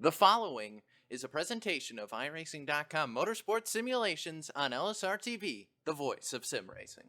The following is a presentation of iRacing.com motorsport simulations on LSRTV, the voice of sim racing.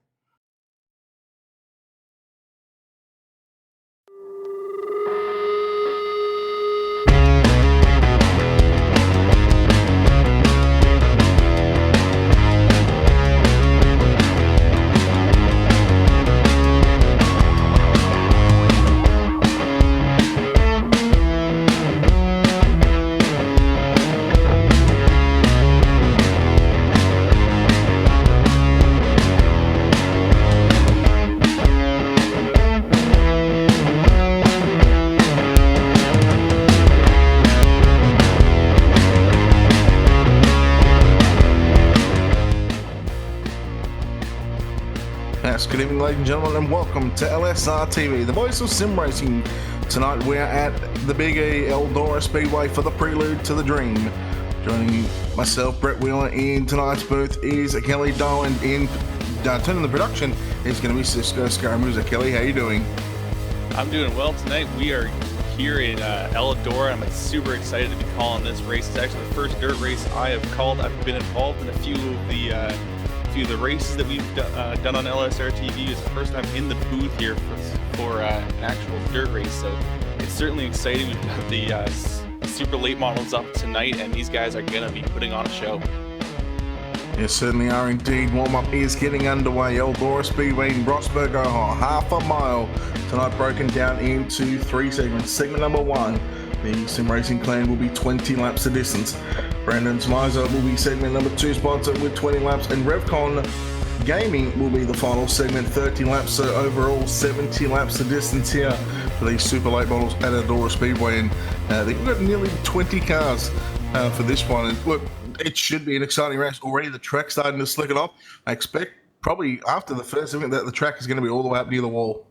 Good evening, ladies and gentlemen, and welcome to LSRTV, the voice of sim racing. Tonight we are at the Big E Eldora Speedway for the Prelude to the Dream. Joining myself, Brett Wheeler, in tonight's booth is Kelly Doe, and in turning the production is going to be Cisco Scaramuza. Kelly, how you doing? I'm doing well tonight. We are here in Eldora. I'm super excited to be calling this race. It's actually the first dirt race I have called. I've been involved in a few of the races that we've done on LSRTV. It's the first time in the booth here for an actual dirt race, so it's certainly exciting. We've got the super late models up tonight, and these guys are going to be putting on a show. Yes, certainly are indeed. Warm-up is getting underway. Eldora Speedway in Rosberg, Ohio, half a mile. Tonight broken down into three segments. Segment number one, the Sim Racing Clan will be 20 laps of distance. Brandon Smisor will be segment number two, sponsored with 20 laps, and RevCom Gaming will be the final segment, 30 laps. So overall, 70 laps of distance here for these super late models at Eldora Speedway, and they've got nearly 20 cars for this one. And look, it should be an exciting race. Already the track's starting to slick it off. I expect probably after the first event that the track is going to be all the way up near the wall.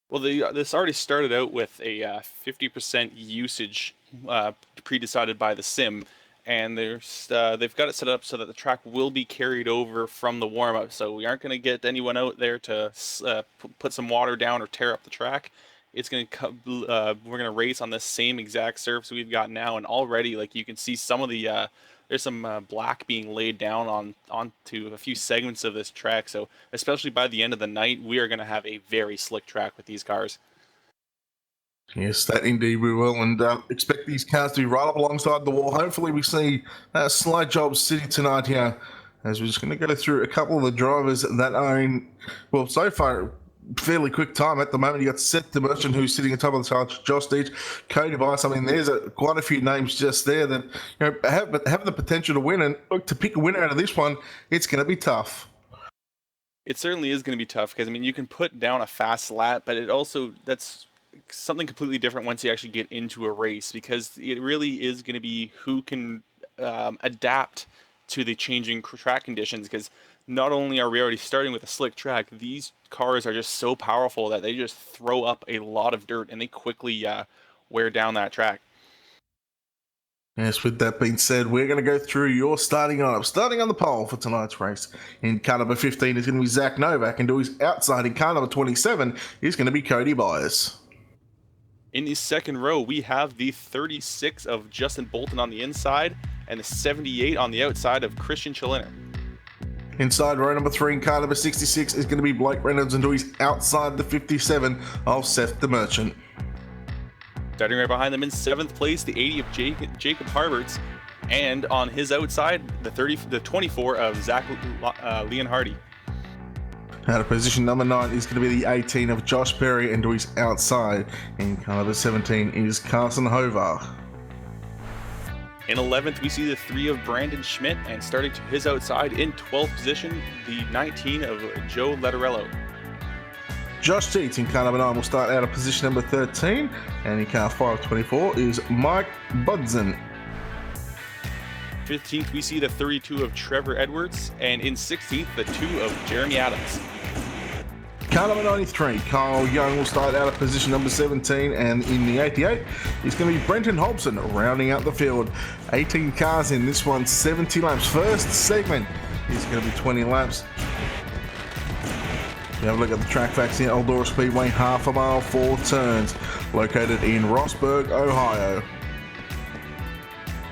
Well, this already started out with a 50% usage pre-decided by the sim, and they've got it set up so that the track will be carried over from the warm-up. So we aren't going to get anyone out there to put some water down or tear up the track. It's going to we're going to race on the same exact surface we've got now, and already, like, you can see some of the there's some black being laid down onto a few segments of this track. So especially by the end of the night, we are going to have a very slick track with these cars. Yes, that indeed we will, and expect these cars to be right up alongside the wall. Hopefully we see Slide Job City tonight here, as we're just going to go through a couple of the drivers that are in, well, so far, fairly quick time at the moment. You got Seth the Merchant, who's sitting on top of the chart, Josh Deach, Cody Bice. I mean, there's quite a few names just there that have the potential to win, and look, to pick a winner out of this one, it's going to be tough. It certainly is going to be tough, because, I mean, you can put down a fast lap, but that's something completely different once you actually get into a race, because it really is going to be who can adapt to the changing track conditions, because not only are we already starting with a slick track, these cars are just so powerful that they just throw up a lot of dirt and they quickly wear down that track. Yes, with that being said, we're going to go through your starting lineup. Starting on the pole for tonight's race, in car number 15 is going to be Zach Novak, and to his outside in car number 27 is going to be Cody Byers. In the second row, we have the 36 of Justin Bolton on the inside and the 78 on the outside of Christian Chaliner. Inside row number 3 in car number 66 is going to be Blake Reynolds, and to his outside the 57 of Seth the Merchant. Starting right behind them in 7th place, the 80 of Jacob Harberts, and on his outside, the 24 of Zach Leon Hardy. Out of position number 9 is going to be the 18 of Josh Perry, and to his outside in car number 17 is Carson Hovar. In 11th, we see the 3 of Brandon Schmidt, and starting to his outside in 12th position, the 19 of Joe Letterello. Josh Teets in car number 9 will start out of position number 13, and in car 524 is Mike Budson. 15th, we see the 32 of Trevor Edwards, and in 16th, the 2 of Jeremy Adams. Car number 93, Kyle Young will start out of position number 17, and in the 88 is going to be Brenton Hobson rounding out the field. 18 cars in this one, 70 laps. First segment is going to be 20 laps. You have a look at the track facts here. Eldora Speedway, half a mile, 4 turns, located in Rosberg, Ohio.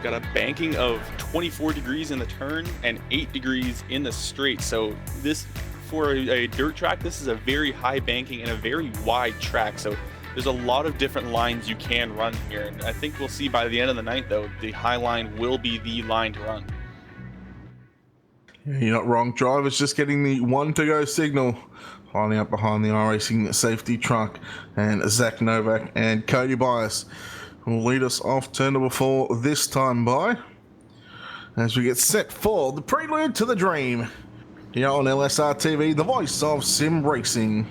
got a banking of 24 degrees in the turn and 8 degrees in the straight. So this, for a dirt track, this is a very high banking and a very wide track. So there's a lot of different lines you can run here. And I think we'll see by the end of the night, though, the high line will be the line to run. Yeah, you're not wrong. Drivers just getting the 1 to go signal. Lining up behind the iRacing safety truck. And Zach Novak and Cody Bias will lead us off turn number 4 this time by. As we get set for the Prelude to the Dream. Here on LSRTV, the voice of sim racing.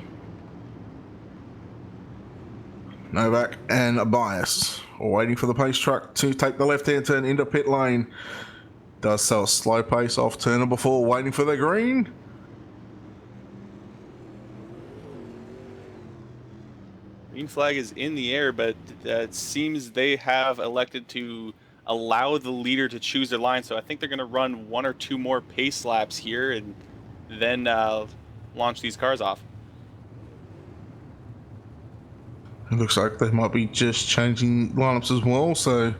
Novak and Bias waiting for the pace truck to take the left-hand turn into pit lane. Does so a slow pace off turn number 4, waiting for the green. Green flag is in the air, but it seems they have elected to allow the leader to choose their line. So I think they're going to run 1 or 2 more pace laps here and then launch these cars off. It looks like they might be just changing lineups as well. So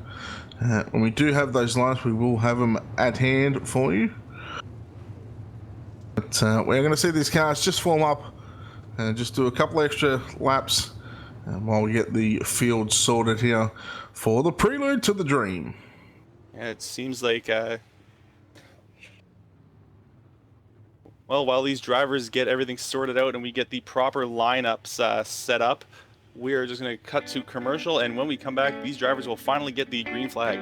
when we do have those lineups, we will have them at hand for you. But we're going to see these cars just form up and just do a couple extra laps while we get the field sorted here for the Prelude to the Dream. Yeah, it seems like, well, while these drivers get everything sorted out and we get the proper lineups set up, we are just going to cut to commercial, and when we come back, these drivers will finally get the green flag.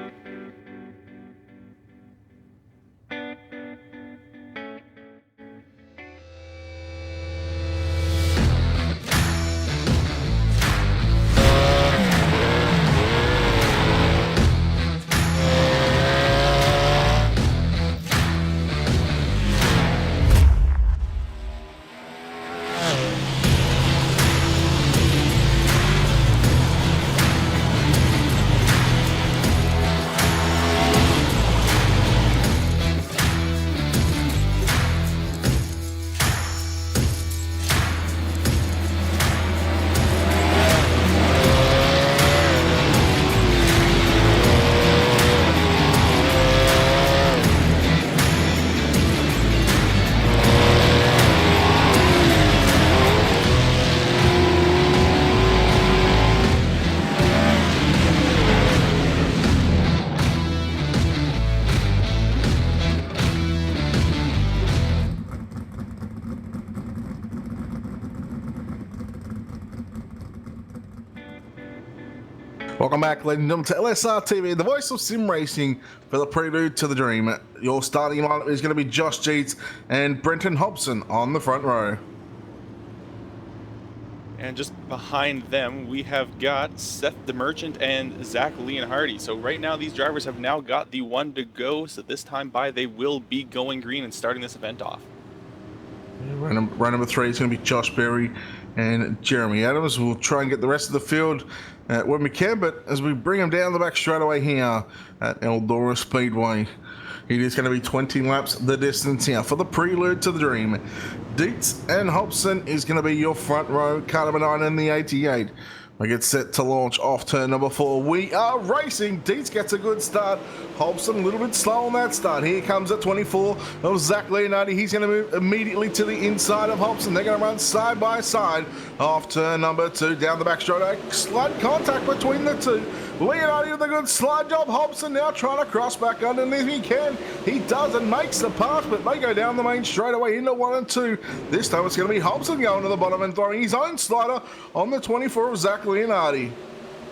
Welcome back, ladies and gentlemen, to LSRTV, the voice of sim racing for the Prelude to the Dream. Your starting lineup is going to be Josh Jeets and Brenton Hobson on the front row. And just behind them, we have got Seth the Merchant and Zach Leonhardi. So right now, these drivers have now got the 1 to go. So this time by, they will be going green and starting this event off. Round number 3 is going to be Josh Berry and Jeremy Adams. We'll try and get the rest of the field when we can, but as we bring them down the back straight away here at Eldora Speedway, it is going to be 20 laps the distance here for the Prelude to the Dream. Dietz and Hobson is going to be your front row, car number 9 in the 88. We get set to launch off turn number 4. We are racing. Dietz gets a good start. Hobson a little bit slow on that start. Here comes at 24 of Zach Leonardi. He's going to move immediately to the inside of Hobson. They're going to run side by side off turn number 2 down the back straight. Slight contact between the two. Leonardi with a good slide job. Hobson now trying to cross back underneath. He can. He does and makes the pass, but they go down the main straightaway into 1 and 2. This time it's going to be Hobson going to the bottom and throwing his own slider on the 24 of Zach Leonardi.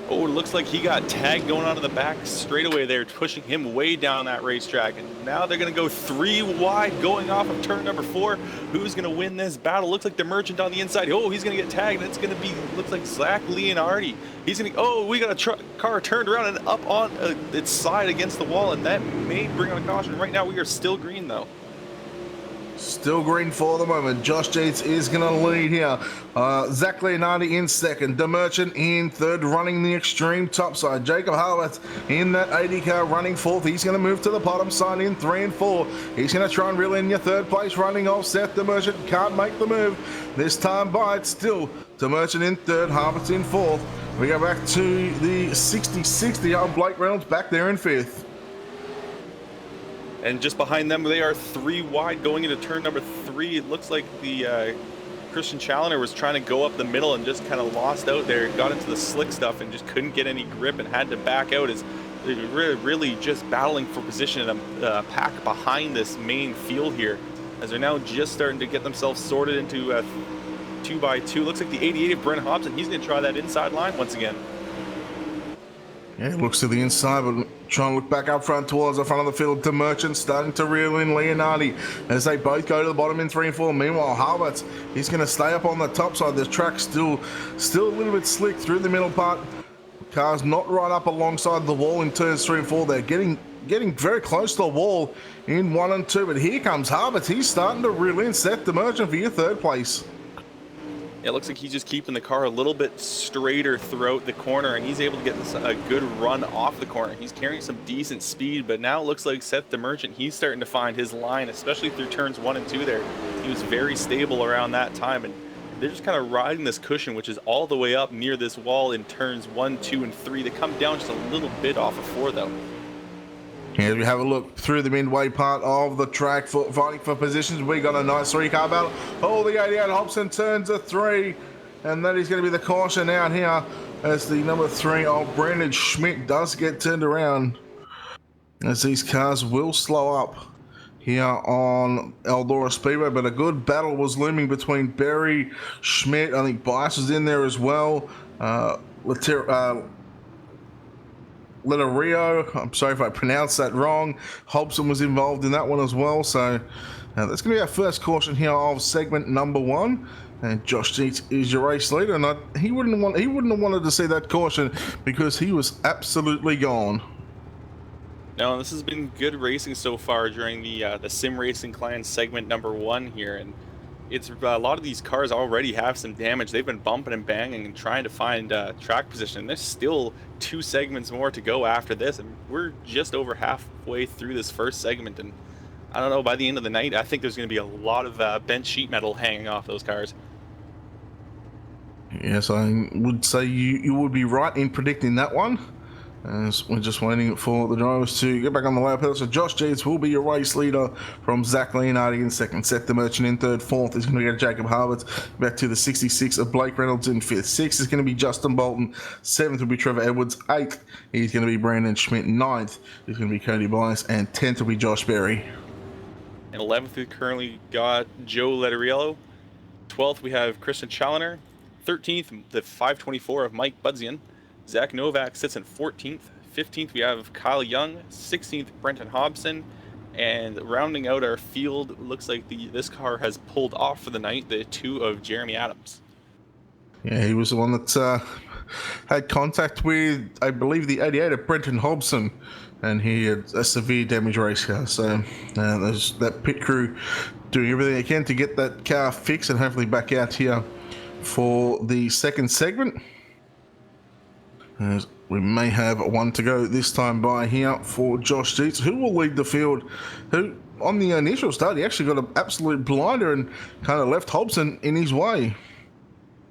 Oh, it looks like he got tagged going onto the back straightaway there, pushing him way down that racetrack. And now they're going to go 3 wide going off of turn number 4. Who's going to win this battle? Looks like the Merchant on the inside. Oh, he's going to get tagged. And it's going to be, looks like Zach Leonardi. He's going to, oh, we got a car turned around and up on its side against the wall. And that may bring on a caution. Right now, we are still green, though. Still green for the moment. Josh Jeets is going to lead here. Zach Leonardi in second. The Merchant in third, running the extreme top side. Jacob Harwitz in that 80 car running fourth. He's going to move to the bottom side in 3 and 4. He's going to try and reel in your third place, running off Seth. The Merchant can't make the move. This time by, it's still the Merchant in third, Harwitz in fourth. We go back to the 60-60 on Blake Reynolds back there in fifth. And just behind them, they are 3 wide going into turn number 3. It looks like the Christian Challenger was trying to go up the middle and just kind of lost out there, got into the slick stuff and just couldn't get any grip and had to back out as they're really just battling for position in a pack behind this main field here, as they're now just starting to get themselves sorted into 2x2. Looks like the 88 of Brent Hobson. He's going to try that inside line once again. Yeah, it looks to the inside, but trying to look back up front towards the front of the field to Merchant, starting to reel in Leonardi as they both go to the bottom in 3 and 4. Meanwhile, Harvard, he's going to stay up on the top side. The track's still a little bit slick through the middle part. Cars not right up alongside the wall in turns 3 and 4. They're getting very close to the wall in 1 and 2, but here comes Harvard. He's starting to reel in. Seth the Merchant for your 3rd place. It looks like he's just keeping the car a little bit straighter throughout the corner, and he's able to get a good run off the corner. He's carrying some decent speed, but now it looks like Seth the Merchant, he's starting to find his line, especially through turns 1 and 2 there. He was very stable around that time, and they're just kind of riding this cushion, which is all the way up near this wall in turns 1, 2, and 3. They come down just a little bit off of 4, though. As we have a look through the midway part of the track, fighting for positions, we got a nice 3-car battle. Oh, the 88 Hobson turns a 3, and that is going to be the caution out here as the number 3 of Brandon Schmidt does get turned around, as these cars will slow up here on Eldora Speedway. But a good battle was looming between Berry, Schmidt. I think Bias was in there as well. Rio, I'm sorry if I pronounced that wrong. Hobson was involved in that one as well. So that's going to be our first caution here of segment number 1. And Josh Dietz is your race leader, and he wouldn't have wanted to see that caution because he was absolutely gone. No, this has been good racing so far during the Sim Racing Clan segment number 1 here, and it's a lot of these cars already have some damage. They've been bumping and banging and trying to find track position. There's still 2 segments more to go after this, and we're just over halfway through this first segment. And I don't know, by the end of the night, I think there's going to be a lot of bent sheet metal hanging off those cars. Yes, I would say you would be right in predicting that one. As we're just waiting for the drivers to get back on the lap pedal. So Josh Jeeves will be your race leader from Zach Leonardi in 2nd. Seth the Merchant in 3rd. 4th is going to go Jacob Harvard. Back to the 66 of Blake Reynolds in 5th. 6th is going to be Justin Bolton. 7th will be Trevor Edwards. 8th is going to be Brandon Schmidt. 9th is going to be Cody Bias. And 10th will be Josh Berry. And 11th we currently got Joe Letteriello. 12th we have Christian Challenger. 13th, the 524 of Mike Budzian. Zach Novak sits in 14th. 15th, we have Kyle Young. 16th, Brenton Hobson. And rounding out our field, looks like this car has pulled off for the night, the 2 of Jeremy Adams. Yeah, he was the one that had contact with, I believe, the 88 of Brenton Hobson. And he had a severe damage race car. So there's that pit crew doing everything they can to get that car fixed and hopefully back out here for the 2nd segment. As we may have one to go this time by here for Josh Dietz, who will lead the field, who on the initial start, he actually got an absolute blinder and kind of left Hobson in his way.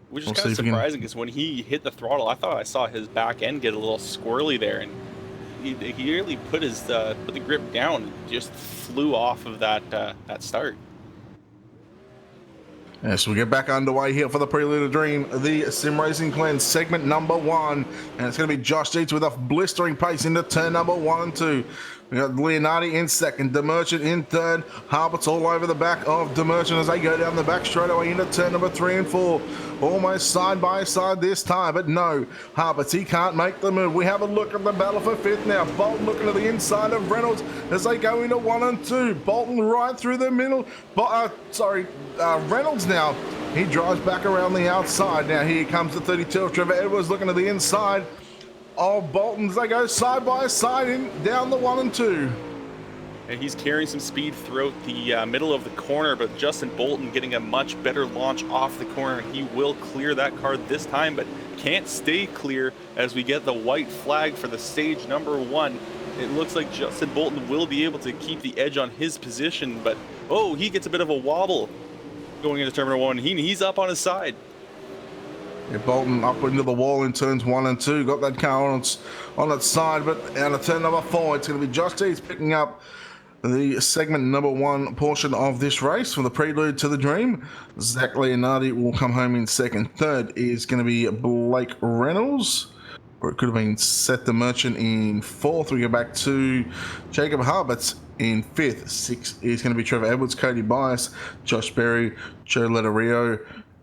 Which is kind of surprising because when he hit the throttle, I thought I saw his back end get a little squirrely there, and he really put the grip down and just flew off of that start. As we get back underway here for the Prelude Dream, the Sim Racing Clan segment number 1, and it's going to be Josh Dietz with a blistering pace into turn number 1 and 2. We got Leonardi in 2nd, Demerchant in 3rd, Harbert's all over the back of Demerchant as they go down the back straight away into turn number 3 and 4. Almost side by side this time, but no, Harbert's, he can't make the move. We have a look at the battle for 5th now. Bolton looking to the inside of Reynolds as they go into 1 and 2. Bolton right through the middle, Reynolds now, he drives back around the outside. Now here comes the 32 of Trevor Edwards looking to the inside of Bolton's. They go side by side down the 1 and 2. And he's carrying some speed throughout the middle of the corner, but Justin Bolton getting a much better launch off the corner. He will clear that car this time, but can't stay clear as we get the white flag for the stage number 1. It looks like Justin Bolton will be able to keep the edge on his position, but oh, he gets a bit of a wobble going into turn number 1. He's up on his side. Yeah, Bolton up into the wall in turns 1 and 2. Got that car on its side, but out of turn number 4, it's going to be Josh Dietz picking up the segment number 1 portion of this race, from the Prelude to the Dream. Zach Leonardi will come home in second. Third is going to be Blake Reynolds, or it could have been Seth the Merchant in fourth. We go back to Jacob Harberts in fifth. Sixth is going to be Trevor Edwards, Cody Bias, Josh Berry, Joe Letterio,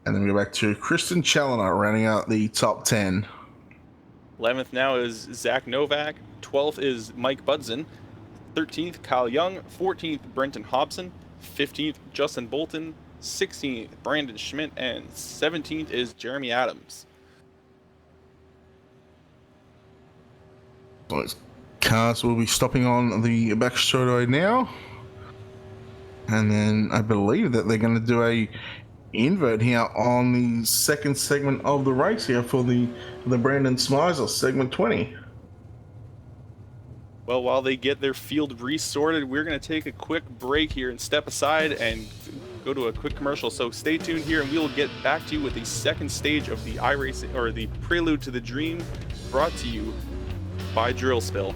and then we go back to Kristen Challoner rounding out the top 10. 11th now is Zach Novak. 12th is Mike Budson. 13th, Kyle Young. 14th, Brenton Hobson. 15th, Justin Bolton. 16th, Brandon Schmidt. And 17th is Jeremy Adams. Cars will be stopping on the back straightaway now. And then I believe that they're going to do a invert here on the second segment of the race here for the Brandon Smisor segment 20. Well, while they get their field resorted, we're going to take a quick break here and step aside and go to a quick commercial. So stay tuned here, and we will get back to you with the second stage of the iRacing, or the Prelude to the Dream, brought to you by Drill Spill.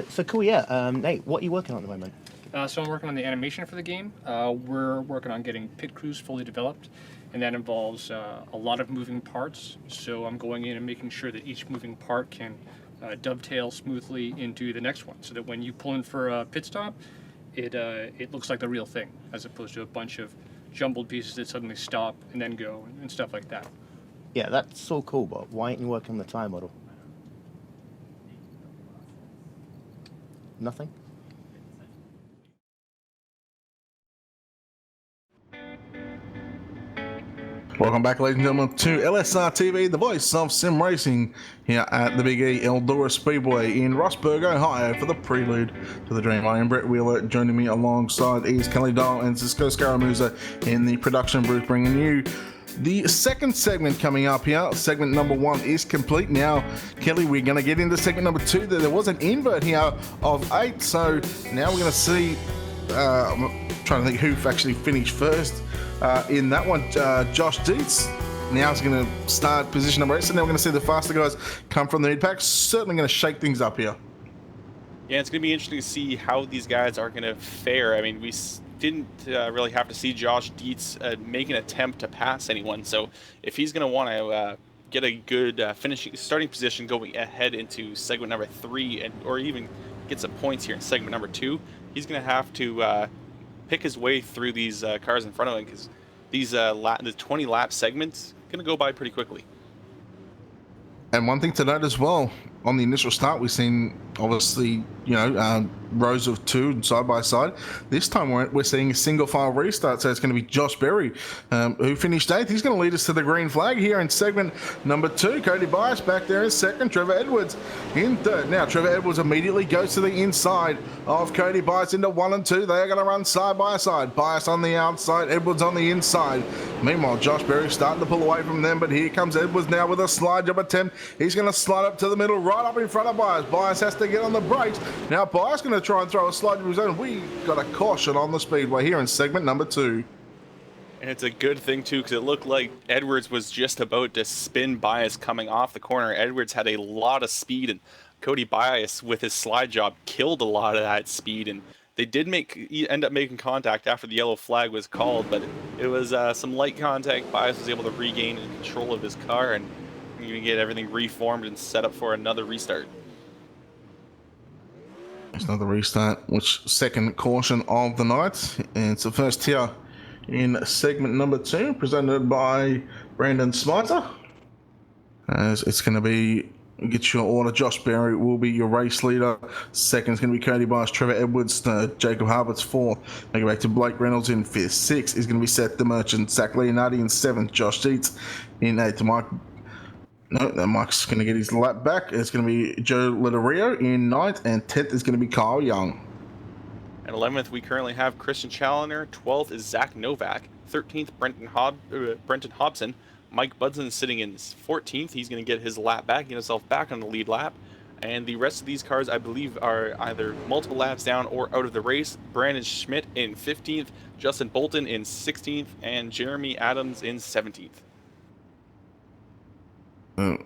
So cool, yeah. Nate, what are you working on at the moment? So I'm working on the animation for the game. We're working on getting pit crews fully developed, and that involves a lot of moving parts. So I'm going in and making sure that each moving part can dovetail smoothly into the next one, so that when you pull in for a pit stop, it looks like the real thing, as opposed to a bunch of jumbled pieces that suddenly stop and then go and stuff like that. Yeah, that's so cool, but why aren't you working on the time model? Nothing? Welcome back, ladies and gentlemen, to LSRTV, the voice of sim racing, here at the Big E Eldora Speedway in Rossburg, Ohio, for the Prelude to the Dream. I am Brett Wheeler. Joining me alongside is Kelly Dial and Cisco Scaramuza in the production booth, bringing you the second segment coming up here. Segment number 1 is complete now. Kelly, we're going to get into segment number 2. There was an invert here of 8, so now we're going to see, I'm trying to think who actually finished first in that one. Josh Dietz now is going to start position number 8, so now we're going to see the faster guys come from the mid-pack. Certainly going to shake things up here. Yeah, it's going to be interesting to see how these guys are going to fare. I mean, we didn't really have to see Josh Dietz make an attempt to pass anyone. So if he's going to want to get a good starting position going ahead into segment number 3, or even get some points here in segment number 2, he's going to have to pick his way through these cars in front of him, because these the 20 lap segments going to go by pretty quickly. And one thing to note as well, on the initial start, we've seen obviously, rows of two and side by side. This time we're seeing a single file restart, so it's going to be Josh Berry, who finished 8th. He's going to lead us to the green flag here in segment number 2. Cody Bias back there in 2nd. Trevor Edwards in 3rd. Now Trevor Edwards immediately goes to the inside of Cody Bias into 1 and 2. They're going to run side by side. Bias on the outside, Edwards on the inside. Meanwhile, Josh Berry starting to pull away from them, but here comes Edwards now with a slide job attempt. He's going to slide up to the middle, right up in front of Bias. Bias has to get on the brakes. Now Bias going to try and throw a slide of his own. We got a caution on the speedway here in segment number 2. And it's a good thing too, because it looked like Edwards was just about to spin Bias coming off the corner. Edwards had a lot of speed, and Cody Bias with his slide job killed a lot of that speed. And they did end up making contact after the yellow flag was called, but it was some light contact. Bias was able to regain control of his car and get everything reformed and set up for another restart. It's another restart, which second caution of the night, and it's the first here in segment number 2, presented by Brandon Smisor. As it's going to be, get your order. Josh Berry will be your race leader. Second is going to be Cody Bias, Trevor Edwards, Jacob Harbert's 4th. They go back to Blake Reynolds in 5th. 6th is going to be Seth the Merchant, Zach Leonardi in 7th. Josh Dietz in 8th. Mike's going to get his lap back. It's going to be Joe Lederio in 9th, and 10th is going to be Kyle Young. At 11th, we currently have Christian Challoner. 12th is Zach Novak. 13th, Brenton Hobson. Mike Budson sitting in 14th. He's going to get his lap back, get himself back on the lead lap. And the rest of these cars, I believe, are either multiple laps down or out of the race. Brandon Schmidt in 15th, Justin Bolton in 16th, and Jeremy Adams in 17th.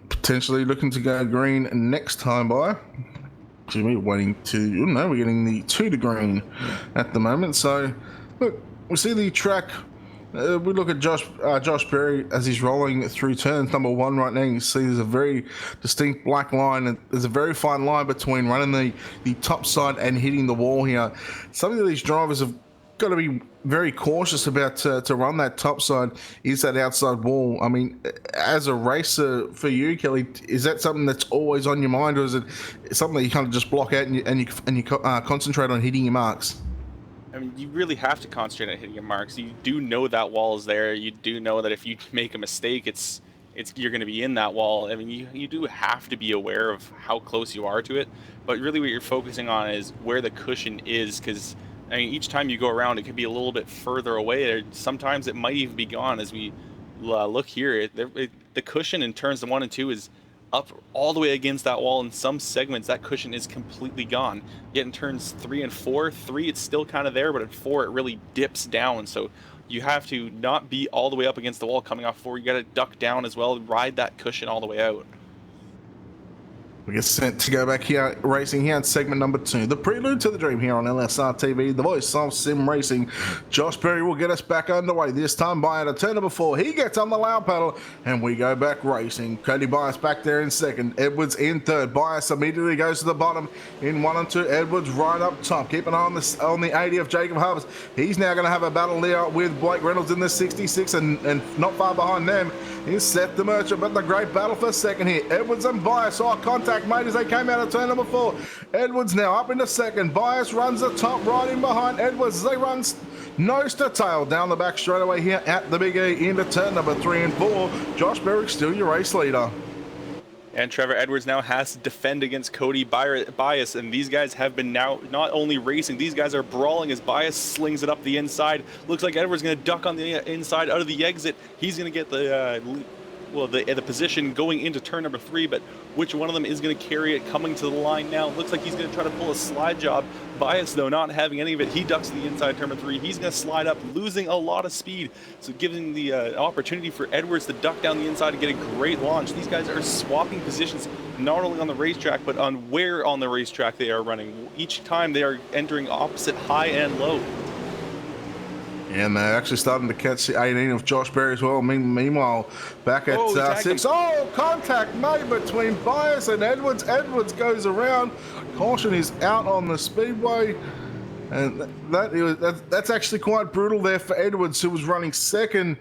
Potentially looking to go green next time by. We're waiting to, no, we're getting the 2 to green at the moment. So, look, we see the track. We look at Josh Berry as he's rolling through turns number 1 right now. You see there's a very distinct black line, and there's a very fine line between running the top side and hitting the wall here. Some of these drivers have got to be very cautious about to run that top side is that outside wall. I mean, as a racer for you, Kelly, is that something that's always on your mind, or is it something that you kind of just block out and you concentrate on hitting your marks? I mean, you really have to concentrate on hitting your marks. You do know that wall is there. You do know that if you make a mistake, you're going to be in that wall. I mean, you do have to be aware of how close you are to it, but really what you're focusing on is where the cushion is, because I mean, each time you go around, it could be a little bit further away. Or sometimes it might even be gone. As we look here, the cushion in turns 1 and 2 is up all the way against that wall. In some segments, that cushion is completely gone. Yet in turns 3 and 4, 3 it's still kind of there, but in 4 it really dips down. So you have to not be all the way up against the wall coming off 4. You got to duck down as well, ride that cushion all the way out. We get sent to go back here, racing here in segment number 2. The Prelude to the Dream here on LSRTV, the voice of sim racing. Josh Berry will get us back underway, this time by at a turn number 4. He gets on the loud pedal, and we go back racing. Cody Bias back there in 2nd. Edwards in 3rd. Bias immediately goes to the bottom in 1 and 2. Edwards right up top. Keep an eye on the 80 of Jacob Harvest. He's now going to have a battle there with Blake Reynolds in the 66, and not far behind them is Seth the Merchant, but the great battle for 2nd here. Edwards and Bias saw contact made as they came out of turn number 4. Edwards now up into 2nd. Bias runs the top right in behind Edwards. They run nose to tail down the back straightaway here at the Big E into turn number 3 and 4. Josh Berry still your race leader. And Trevor Edwards now has to defend against Cody Bias, and these guys have been now not only racing, these guys are brawling as Bias slings it up the inside. Looks like Edwards going to duck on the inside out of the exit. He's going to get the position going into turn number 3, but which one of them is going to carry it coming to the line now? Looks like he's going to try to pull a slide job. Bias, though, not having any of it. He ducks to the inside turn number 3. He's going to slide up, losing a lot of speed. So giving the opportunity for Edwards to duck down the inside and get a great launch. These guys are swapping positions, not only on the racetrack, but on where on the racetrack they are running. Each time they are entering opposite high and low. And they're actually starting to catch the 18 of Josh Berry as well. Meanwhile, back at 6. Oh, contact made between Bias and Edwards. Edwards goes around. Caution is out on the speedway. And that's actually quite brutal there for Edwards, who was running 2nd.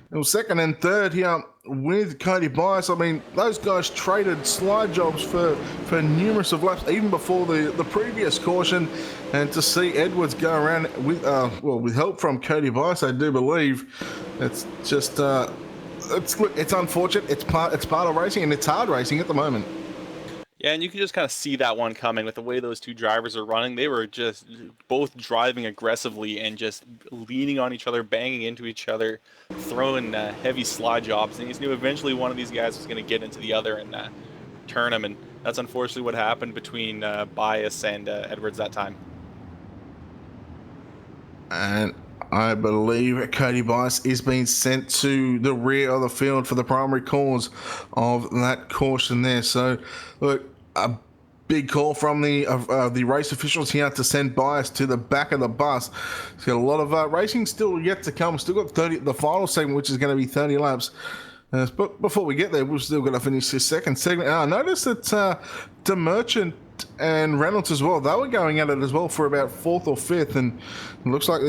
It was second and third here with Cody Bias. I mean, those guys traded slide jobs for numerous of laps, even before the previous caution. And to see Edwards go around with with help from Cody Bias, I do believe, it's just it's unfortunate. It's part of racing, and it's hard racing at the moment. Yeah, and you can just kind of see that one coming with the way those two drivers are running. They were just both driving aggressively and just leaning on each other, banging into each other, throwing heavy slide jobs. And you knew eventually one of these guys was going to get into the other and turn him. And that's unfortunately what happened between Bias and Edwards that time. And I believe Cody Bias is being sent to the rear of the field for the primary cause of that caution there. So, look, a big call from the race officials here to send Bias to the back of the bus. He's got a lot of racing still yet to come. Still got the final segment, which is going to be 30 laps. But before we get there, we're still going to finish this second segment. I noticed that the Merchant and Reynolds as well, they were going at it as well for about 4th or 5th, and it looks like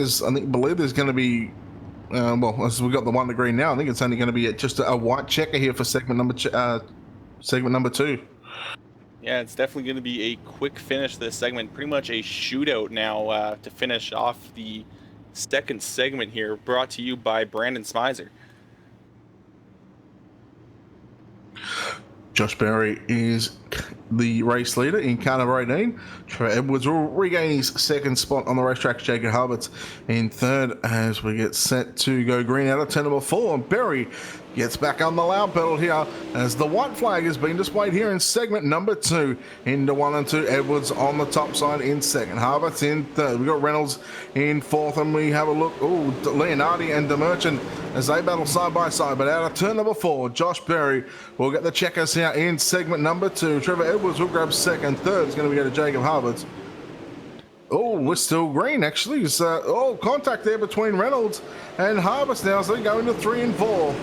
believe there's going to be as we've got the 1 to green now, I think it's only going to be just a white checker here for segment number 2. Yeah, it's definitely going to be a quick finish to this segment, pretty much a shootout now to finish off the second segment here, brought to you by Brandon Smisor. Josh Berry is the race leader in car number 18. Trevor Edwards will regain his second spot on the racetrack. Jacob Harbert's in third as we get set to go green out of turn number 4. And Berry gets back on the loud pedal here as the white flag has been displayed here in segment number 2. Into 1 and 2, Edwards on the top side in second. Harbert's in third. We've got Reynolds in fourth, and we have a look. Oh, Leonardi and DeMerchant as they battle side by side. But out of turn number 4, Josh Berry will get the checkers here in segment number 2. Trevor Edwards will grab second. Third is going to go to Jacob Harberts. Oh, we're still green, actually. So, contact there between Reynolds and Harberts now, so they go into 3 and 4.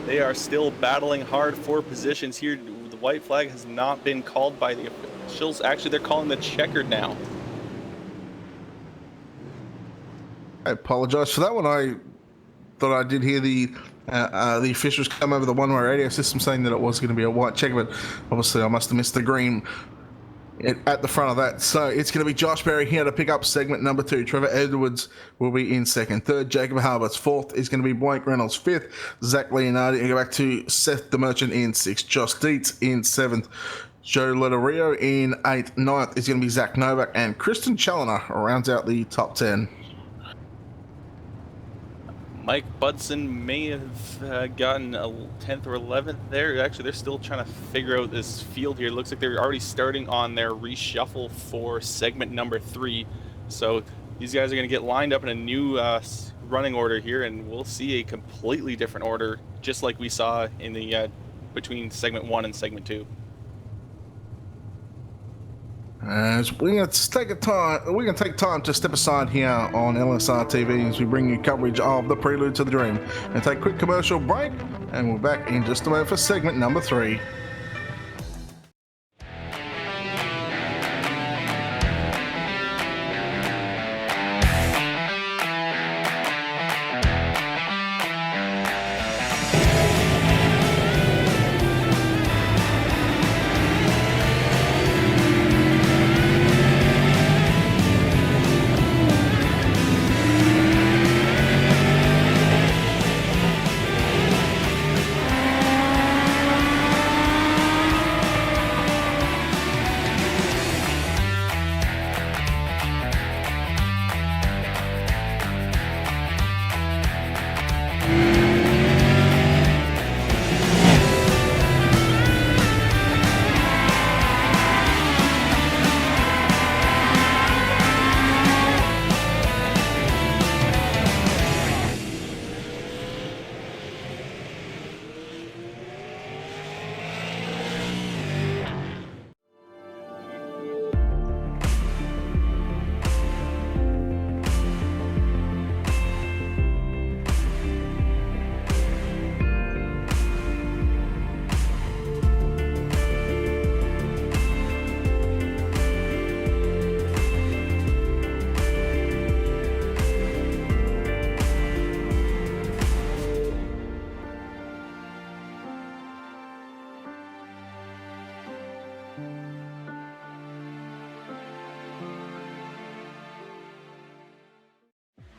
They are still battling hard for positions here. The white flag has not been called by the officials. Actually, they're calling the checkered now. I apologize for that one. I thought I did hear the officials come over the one-way radio system saying that it was going to be a white checker, but obviously I must have missed the green at the front of that. So it's going to be Josh Berry here to pick up segment number 2. Trevor Edwards will be in second. Third, Jacob Harberts. Fourth is going to be Blake Reynolds. Fifth, Zach Leonardi. And go back to Seth DeMerchant in 6th. Josh Dietz in 7th. Joe Lodorio in 8th. 9th is going to be Zach Novak. And Kristen Challoner rounds out the top 10. Mike Budson may have gotten a 10th or 11th there. Actually, they're still trying to figure out this field here. It looks like they're already starting on their reshuffle for segment number 3. So these guys are going to get lined up in a new running order here, and we'll see a completely different order, just like we saw in the between segment 1 and segment 2. As we're going to take time to step aside here on LSRTV as we bring you coverage of the Prelude to the Dream, and take a quick commercial break, and we're back in just a moment for segment number 3.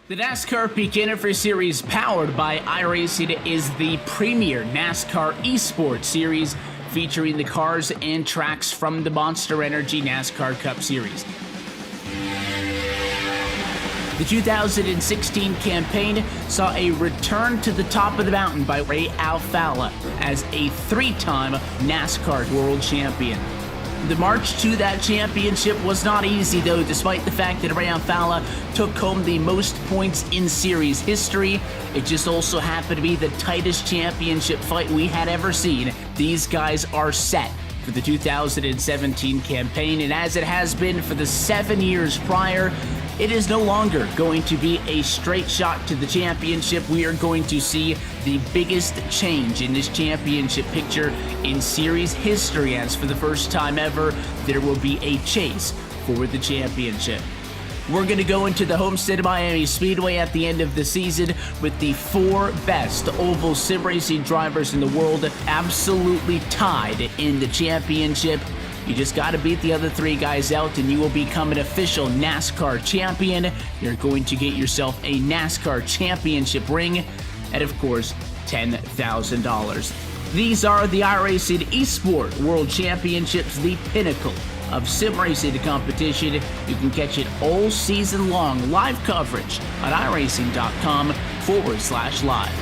The NASCAR Beginner for Series powered by iRacing is the premier NASCAR esports series featuring the cars and tracks from the Monster Energy NASCAR Cup Series. The 2016 campaign saw a return to the top of the mountain by Ray Alfalla as a 3-time NASCAR World Champion. The march to that championship was not easy, though, despite the fact that Ray Alfalla took home the most points in series history. It just also happened to be the tightest championship fight we had ever seen. These guys are set for the 2017 campaign, and as it has been for the 7 years prior, it is no longer going to be a straight shot to the championship. We are going to see the biggest change in this championship picture in series history, as for the first time ever, there will be a chase for the championship. We're going to go into the Homestead Miami Speedway at the end of the season with the 4 best oval sim racing drivers in the world absolutely tied in the championship. You just got to beat the other 3 guys out and you will become an official NASCAR champion. You're going to get yourself a NASCAR championship ring and, of course, $10,000. These are the iRacing Esport World Championships, the pinnacle of sim racing competition. You can catch it all season long, live coverage on iRacing.com/live.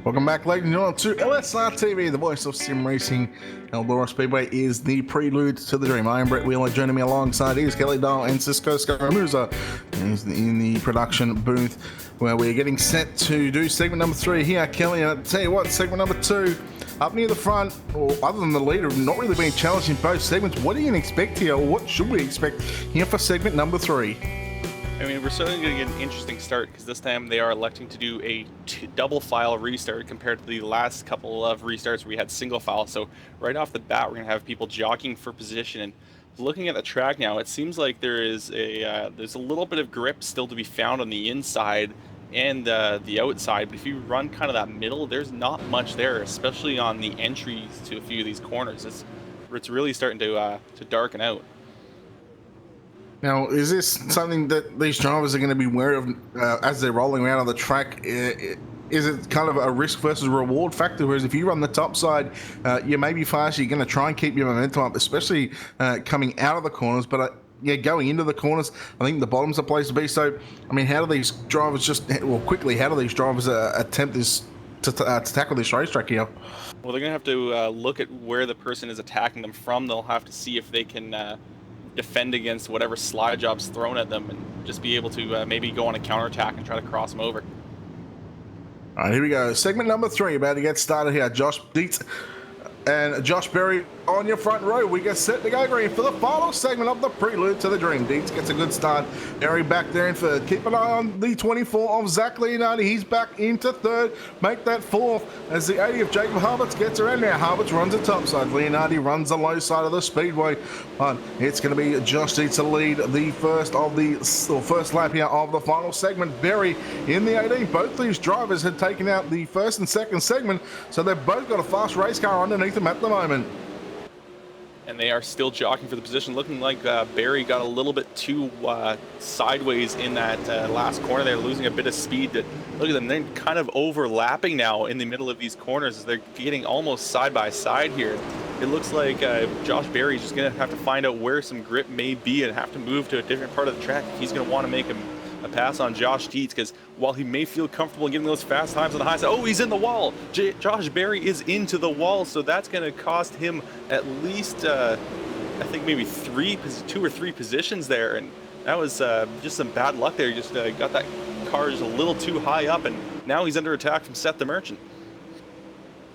Welcome back, ladies and gentlemen, to LSRTV, the voice of sim racing. Eldora Speedway is the prelude to the dream. I am Brett Wheeler. Joining me alongside is Kelly Dahl and Cisco Scaramuza in the production booth, where we're getting set to do segment number 3 here. Kelly, I tell you what, segment number 2, up near the front, or other than the leader, not really being challenged in both segments. What are you going to expect here, or what should we expect here for segment number 3? I mean, we're certainly going to get an interesting start because this time they are electing to do a double file restart compared to the last couple of restarts where we had single file. So right off the bat, we're going to have people jockeying for position. And looking at the track now, it seems like there's a little bit of grip still to be found on the inside and the outside. But if you run kind of that middle, there's not much there, especially on the entries to a few of these corners. It's really starting to darken out. Now, is this something that these drivers are going to be wary of as they're rolling around on the track? Is it kind of a risk versus reward factor? Whereas if you run the top side, you may be faster, you're going to try and keep your momentum up, especially coming out of the corners. But going into the corners, I think the bottom's the place to be. So, I mean, how do these drivers attempt this to tackle this racetrack here? Well, they're going to have to look at where the person is attacking them from. They'll have to see if they can defend against whatever slide job's thrown at them and just be able to maybe go on a counterattack and try to cross them over. All right, here we go. Segment number 3 about to get started here. Josh Dietz and Josh Berry on your front row. We get set to go green for the final segment of the prelude to the dream. Dietz gets a good start. Berry back there in third. Keep an eye on the 24 of Zach Leonardi. He's back into third. Make that 4th as the 80 of Jacob Harberts gets around now. Harberts runs the top side. Leonardi runs the low side of the speedway. But it's going to be Josh Dietz to lead the first lap here of the final segment. Berry in the 18. Both these drivers had taken out the first and second segment, so they've both got a fast race car underneath them at the moment. And they are still jockeying for the position. Looking like Barry got a little bit too sideways in that last corner. They're losing a bit of speed. Look at them. They're kind of overlapping now in the middle of these corners as they're getting almost side by side here. It looks like Josh Berry is just going to have to find out where some grip may be and have to move to a different part of the track if he's going to want to make a pass on Josh Dietz, because while he may feel comfortable getting those fast times on the high side, oh, he's in the wall. Josh Berry is into the wall, so that's going to cost him at least, I think maybe 2 or 3 positions there, and that was just some bad luck there. He just got that car just a little too high up, and now he's under attack from Seth the Merchant.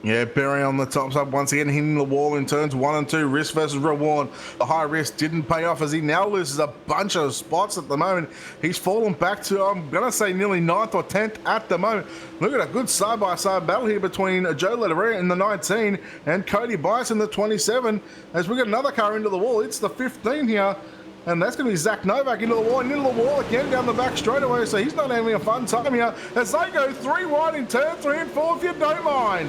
Yeah, Berry on the top side once again, hitting the wall in turns 1 and 2. Risk versus reward. The high risk didn't pay off as he now loses a bunch of spots at the moment. He's fallen back to, I'm going to say, nearly 9th or 10th at the moment. Look at a good side-by-side battle here between Joe Letteria in the 19 and Cody Bice in the 27. As we get another car into the wall, it's the 15 here. And that's going to be Zach Novak into the wall again down the back straightaway. So he's not having a fun time here as they go 3 wide in turn 3 and 4 if you don't mind.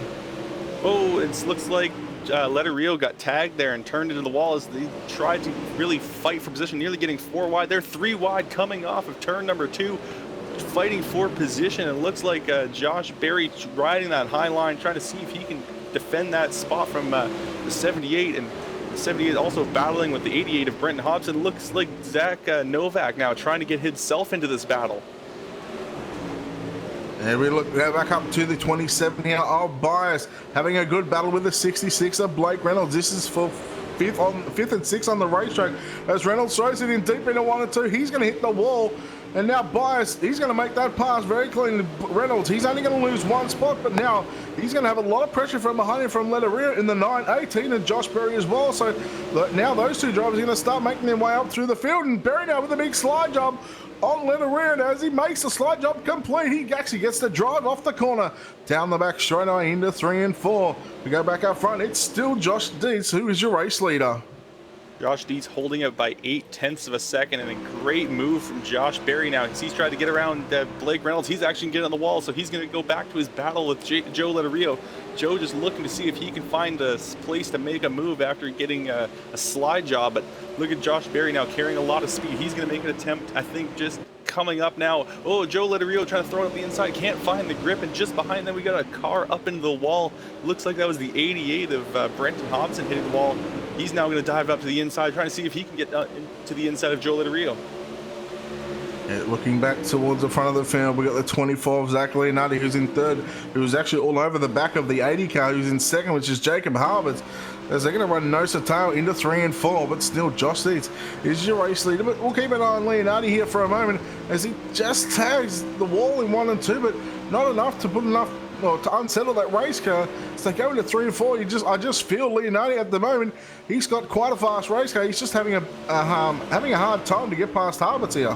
Oh, it looks like Letterio got tagged there and turned into the wall as they tried to really fight for position, nearly getting 4 wide. They're 3 wide coming off of turn number 2, fighting for position. It looks like Josh Berry riding that high line, trying to see if he can defend that spot from the 78. And the 78 also battling with the 88 of Brenton Hobson. Looks like Zach Novak now trying to get himself into this battle. And we look back up to the 27 here of Bias, having a good battle with the 66 of Blake Reynolds. This is for 5th and 6th on the racetrack. As Reynolds throws it in deep into 1 and 2, he's going to hit the wall. And now Bias, he's going to make that pass very clean to Reynolds. He's only going to lose 1 spot, but now he's going to have a lot of pressure from behind him from Letteria in the 9-18 and Josh Berry as well. So now those 2 drivers are going to start making their way up through the field. And Berry now with a big slide job on Letteria, and as he makes the slide job complete, he actually gets to drive off the corner down the back straightaway into 3 and 4. We go back up front. It's still Josh Dietz who is your race leader. Josh Dietz holding it by 0.8 of a second, and a great move from Josh Berry now. He's tried to get around Blake Reynolds. He's actually getting on the wall, so he's going to go back to his battle with Joe Letterio. Joe just looking to see if he can find a place to make a move after getting a slide job. But look at Josh Berry now carrying a lot of speed. He's going to make an attempt, I think, just coming up now. Oh, Joe Letterio trying to throw it up the inside. Can't find the grip, and just behind them we got a car up into the wall. Looks like that was the 88 of Brenton Hobson hitting the wall. He's now going to dive up to the inside, trying to see if he can get to the inside of Joe Letterio. Yeah, looking back towards the front of the field, we got the 24 of Zach Leonardi, who's in 3rd, who's actually all over the back of the 80 car, who's in 2nd, which is Jacob Harvard. As they're going to run nose to tail into 3 and 4, but still Josh Dietz is your race leader. But we'll keep an eye on Leonardi here for a moment as he just tags the wall in 1 and 2, but not enough to put enough to unsettle that race car. So they go into 3 and 4. I just feel Leonardi at the moment. He's got quite a fast race car. He's just having a hard time to get past Harberts here.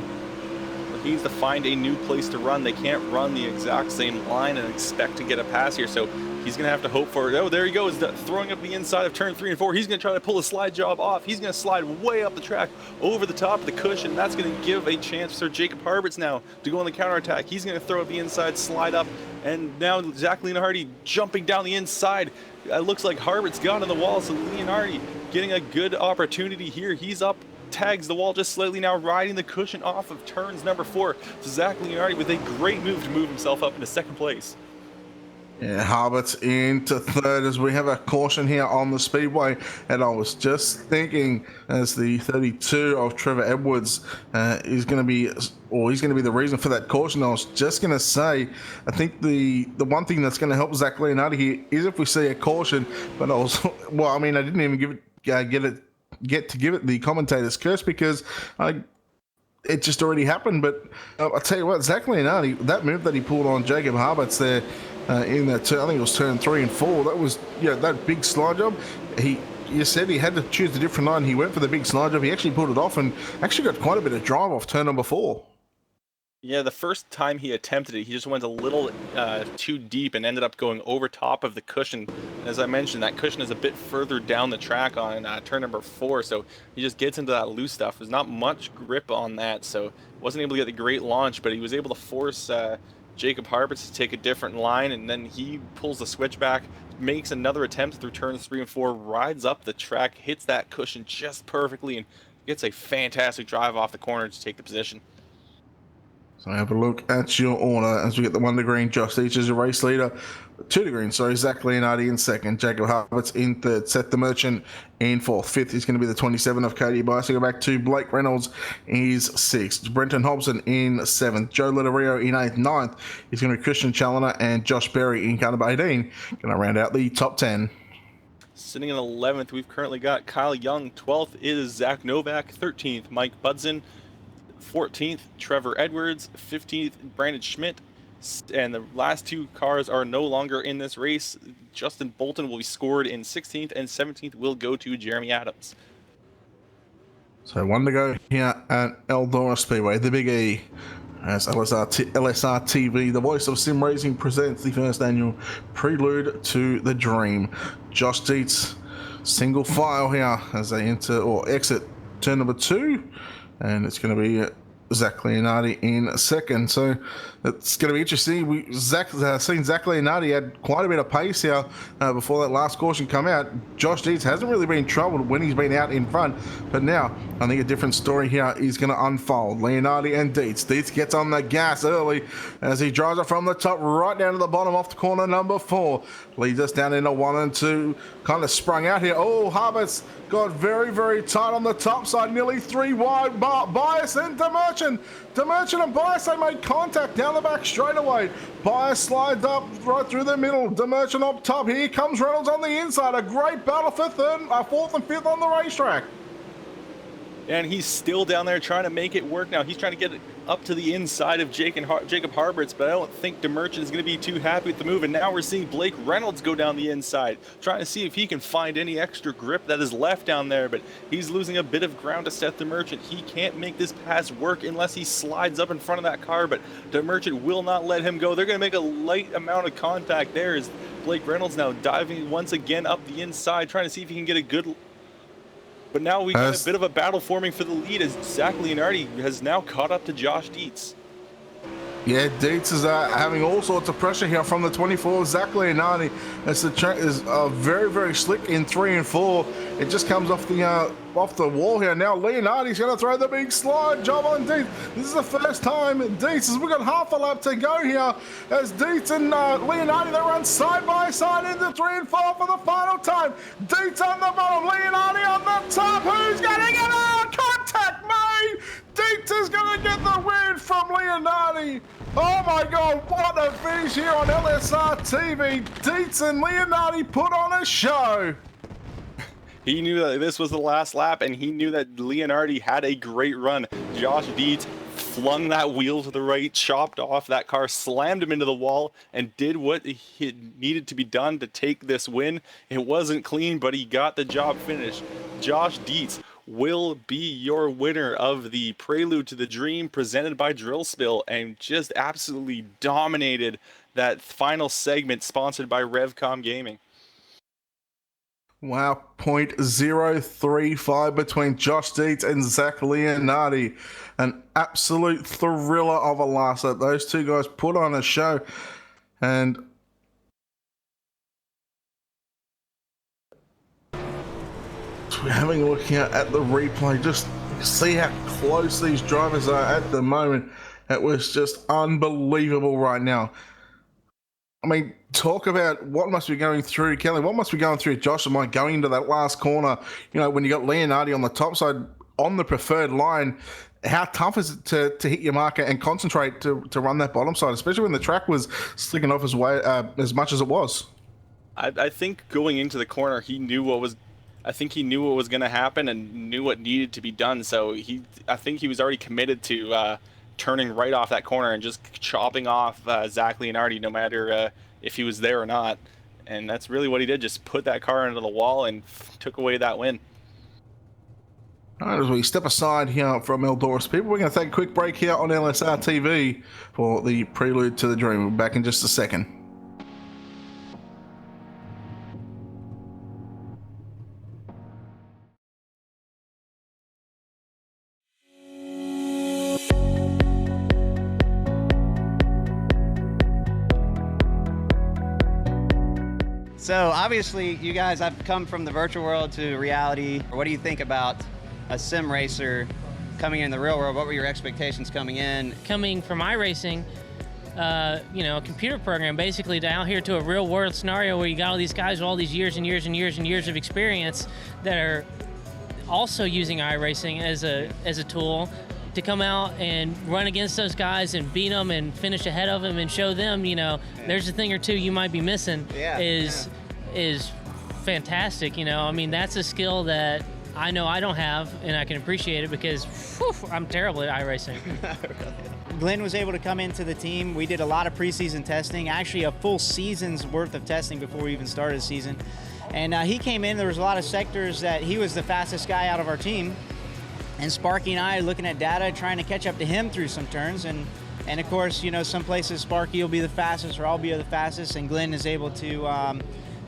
He needs to find a new place to run. They can't run the exact same line and expect to get a pass here, so he's going to have to hope for it. Oh, there he goes, throwing up the inside of turn 3 and 4. He's going to try to pull a slide job off. He's going to slide way up the track over the top of the cushion. That's going to give a chance for Jacob Harberts now to go on the counterattack. He's going to throw up the inside, slide up, and now Zach Leonardi jumping down the inside. It looks like Harberts got on the wall, so Leonardi getting a good opportunity here. He's up, tags the wall just slightly now, riding the cushion off of turns number 4. So Zach Leonardi with a great move to move himself up into 2nd place. Yeah, Harbert's into 3rd as we have a caution here on the speedway. And I was just thinking, as the 32 of Trevor Edwards is going to be, or he's going to be the reason for that caution. I was just going to say, I think the one thing that's going to help Zach Leonardi here is if we see a caution. But I was, well, I mean, I didn't even get to give it the commentator's curse because it just already happened. But I'll tell you what, Zach Leonardi, that move that he pulled on Jacob Harberts there in that turn, I think it was turn 3 and 4, that was, that big slide job. You said he had to choose a different line. He went for the big slide job. He actually pulled it off and actually got quite a bit of drive off turn number 4. Yeah, the first time he attempted it, he just went a little too deep and ended up going over top of the cushion. As I mentioned, that cushion is a bit further down the track on turn number 4, so he just gets into that loose stuff. There's not much grip on that, so wasn't able to get the great launch, but he was able to force Jacob Harberts to take a different line, and then he pulls the switchback, makes another attempt through turns 3 and 4, rides up the track, hits that cushion just perfectly, and gets a fantastic drive off the corner to take the position. So have a look at your order as we get the 1 degree. Josh Dietz is your race leader. 2 degree, sorry, Zach Leonardi in 2nd. Jacob Harberts in 3rd. Seth the Merchant in 4th. 5th is going to be the 27 of Cody Bice. Go back to Blake Reynolds is 6th. Brenton Hobson in 7th. Joe Letterio in 8th. 9th is going to be Christian Challoner and Josh Berry in car number 18. Going to round out the top 10. Sitting in 11th, we've currently got Kyle Young. 12th is Zach Novak. 13th, Mike Budson. 14th, Trevor Edwards. 15th, Brandon Schmidt. And the last two cars are no longer in this race. Justin Bolton will be scored in 16th, and 17th will go to Jeremy Adams. So one to go here at Eldora Speedway, the Big E, as LSRTV, the voice of sim racing, presents the first annual Prelude to the Dream. Josh Dietz, single file here as they enter or exit turn number 2, and it's going to be Zach Leonardi in second. So it's going to be interesting. We've seen Zach Leonardi had quite a bit of pace here before that last caution come out. Josh Dietz hasn't really been troubled when he's been out in front, but now I think a different story here is going to unfold. Leonardi and Dietz. Dietz gets on the gas early as he drives it from the top right down to the bottom off the corner number 4. Leads us down into 1 and 2. Kind of sprung out here. Oh, Harbert's got very, very tight on the top side, nearly 3 wide. Bias into Merchant. To Merchant and Bias, they made contact down the back straightaway. Bias slides up right through the middle. De Merchant up top. Here comes Reynolds on the inside. A great battle for 4th and 5th on the racetrack. And he's still down there trying to make it work now. He's trying to get it up to the inside of Jacob Harberts, but I don't think DeMerchant is going to be too happy with the move. And now we're seeing Blake Reynolds go down the inside, trying to see if he can find any extra grip that is left down there, but he's losing a bit of ground to Seth DeMerchant. He can't make this pass work unless he slides up in front of that car, but DeMerchant will not let him go. They're going to make a light amount of contact there as Blake Reynolds now diving once again up the inside, trying to see if he can get a good... But now we got a bit of a battle forming for the lead as Zach Leonardi has now caught up to Josh Dietz. Yeah, Dietz is having all sorts of pressure here from the 24. Zach Leonardi as the track is very, very slick in 3 and 4. It just comes off the wall here. Now Leonardi's going to throw the big slide job on Dietz. This is the first time Dietz, we've got half a lap to go here as Dietz and Leonardi, they run side by side into 3 and 4 for the final time. Dietz on the bottom, Leonardi on the top. Who's going to get out? Contact made. Dietz is going to get the win from Leonardi. Oh my God, what a finish here on LSRTV. Dietz and Leonardi put on a show. He knew that this was the last lap, and he knew that Leonardi had a great run. Josh Dietz flung that wheel to the right, chopped off that car, slammed him into the wall, and did what he needed to be done to take this win. It wasn't clean, but he got the job finished. Josh Dietz will be your winner of the Prelude to the Dream presented by Drill Spill, and just absolutely dominated that final segment sponsored by RevCom Gaming. Wow, 0.035 between Josh Dietz and Zach Leonardi. An absolute thriller of a last lap. Those two guys put on a show, and having a look here at the replay, just see how close these drivers are at the moment. It was just unbelievable right now. I mean, talk about what must be going through Kelly, what must be going through Josh and Mike going into that last corner. You know, when you got Leonardi on the top side on the preferred line, how tough is it to hit your marker and concentrate to run that bottom side, especially when the track was slicking off as much as it was? I think going into the corner, he knew what was going to happen and knew what needed to be done. So I think he was already committed to turning right off that corner and just chopping off Zach Leonardi, no matter if he was there or not. And that's really what he did, just put that car into the wall and took away that win. All right, as we step aside here from Eldora people, we're going to take a quick break here on LSR TV for the Prelude to the Dream. We'll be back in just a second. So obviously you guys have come from the virtual world to reality. What do you think about a sim racer coming in the real world? What were your expectations coming in? Coming from iRacing, you know, a computer program basically down here to a real world scenario where you got all these guys with all these years and years and years and years of experience that are also using iRacing as a tool to come out and run against those guys and beat them and finish ahead of them and show them, you know, there's a thing or two you might be missing is fantastic. You know, I mean, that's a skill that I know I don't have, and I can appreciate it because I'm terrible at iRacing. Glenn was able to come into the team. We did a lot of preseason testing, actually a full season's worth of testing before we even started the season. And he came in, there was a lot of sectors that he was the fastest guy out of our team. And Sparky and I looking at data, trying to catch up to him through some turns. And of course, you know, some places Sparky will be the fastest or I'll be the fastest, and Glenn is able to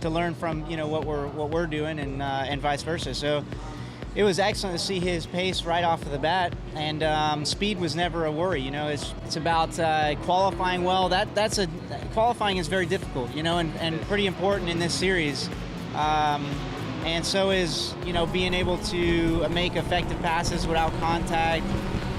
learn from, you know, what we're doing and vice versa. So it was excellent to see his pace right off of the bat, and speed was never a worry. You know, it's about qualifying well. Qualifying is very difficult, you know, and pretty important in this series. And so is, you know, being able to make effective passes without contact.